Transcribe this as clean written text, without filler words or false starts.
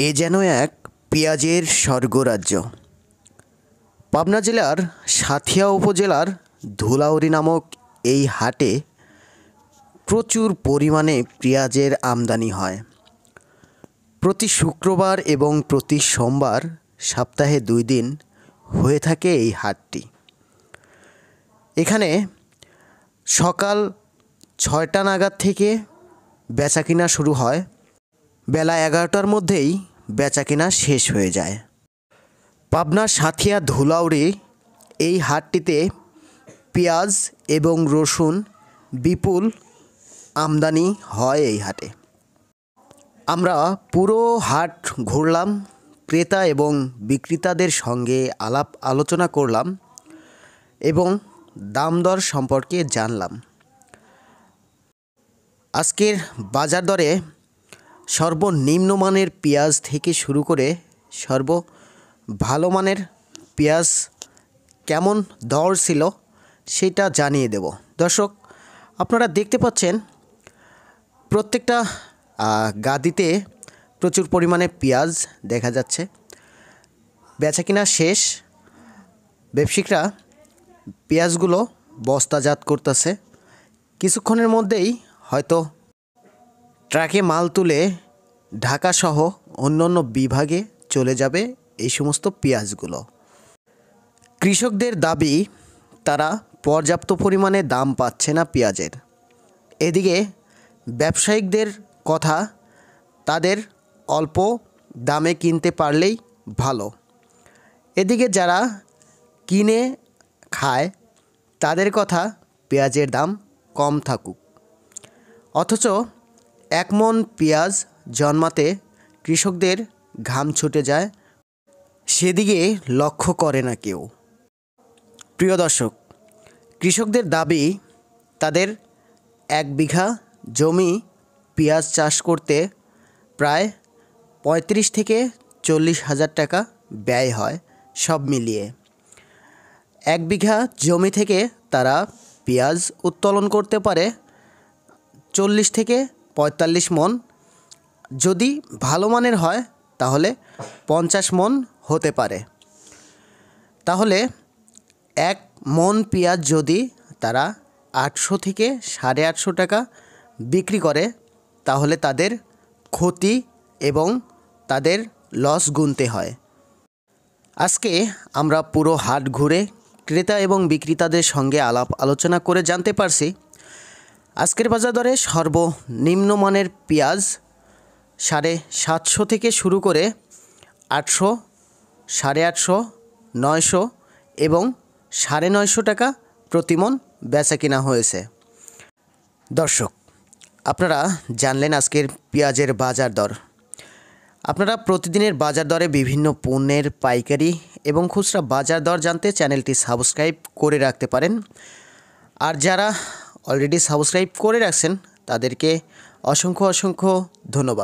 এ যেন এক পেঁয়াজের স্বর্গরাজ্য। পাবনা জেলার সাঁথিয়া উপজেলার ধুলাউড়ি নামক এই হাটে প্রচুর পরিমাণে পেঁয়াজের আমদানি হয়। প্রতি শুক্রবার এবং প্রতি সোমবার সপ্তাহে 2 দিন হয়ে থাকে এই হাটটি। এখানে সকাল 6টা নাগাদ থেকে বেচাকেনা শুরু হয়, বেলা 11টার মধ্যেই বেচাকেনা শেষ হয়ে যায়। পাবনা সাঁথিয়া ধুলাউড়ি এই হাটটিতে পেঁয়াজ এবং রসুন বিপুল আমদানি হয় এই হাটে। আমরা পুরো হাট ঘুরলাম, ক্রেতা এবং বিক্রেতাদের সঙ্গে আলাপ আলোচনা করলাম এবং দাম দর সম্পর্কে জানলাম। আজকের বাজার দরে সর্বনিম্ন মানের পেঁয়াজ থেকে শুরু করে ভালো মানের পেঁয়াজ কেমন দর ছিল সেটা জানিয়ে দেব। দর্শক, আপনারা দেখতে পাচ্ছেন প্রত্যেকটা গাদিতে প্রচুর পরিমাণে পেঁয়াজ দেখা যাচ্ছে। বেচাকেনা শেষ, ব্যবসায়িকরা পেঁয়াজগুলো বস্তাজাত করতেছে। কিছুক্ষণের মধ্যেই হয়তো ট্রাকে মাল তুলে ঢাকাসহ অন্যান্য বিভাগে চলে যাবে এই সমস্ত পেঁয়াজগুলো। কৃষকদের দাবি, তারা পর্যাপ্ত পরিমাণে দাম পাচ্ছে না পেঁয়াজের। এদিকে ব্যবসায়িকদের কথা, তাদের অল্প দামে কিনতে পারলেই ভালো। এদিকে যারা কিনে খায় তাদের কথা, পেঁয়াজের দাম কম থাকুক। অথচ 1 মণ পেঁয়াজ জন্মাতে কৃষকদের ঘাম ছুটে যায়, সেদিকে লক্ষ্য করে না কেউ। প্রিয় দর্শক, কৃষকদের দাবি, তাদের 1 বিঘা জমি পেঁয়াজ চাষ করতে প্রায় 35 থেকে 40 হাজার টাকা ব্যয় হয় সব মিলিয়ে। 1 বিঘা জমি থেকে তারা পেঁয়াজ উত্তোলন করতে পারে 40 থেকে 45 মণ। যদি ভালো মানের হয় তাহলে 50 মণ হতে পারে। তাহলে 1 মণ পেঁয়াজ যদি তারা 800 থেকে 850 টাকা বিক্রি করে, তাহলে তাদের ক্ষতি এবং তাদের লস গুনতে হয়। আজকে আমরা পুরো হাট ঘুরে ক্রেতা এবং বিক্রেতাদের সঙ্গে আলাপ আলোচনা করে জানতে পারছি আজকের বাজার দরে সর্বনিম্ন মানের পেঁয়াজ 750 থেকে শুরু করে 800, 850, 900 এবং 950 টাকা প্রতি মণ বেচাকেনা হয়েছে। দর্শক, আপনারা জানলেন আজকের পেঁয়াজের বাজার দর। আপনারা প্রতিদিনের বাজার দরে বিভিন্ন পণ্যের পাইকারি এবং খুচরা বাজার দর জানতে চ্যানেলটি সাবস্ক্রাইব করে রাখতে পারেন। আর যারা অলরেডি সাবস্ক্রাইব করে রাখছেন তাদেরকে অসংখ্য ধন্যবাদ।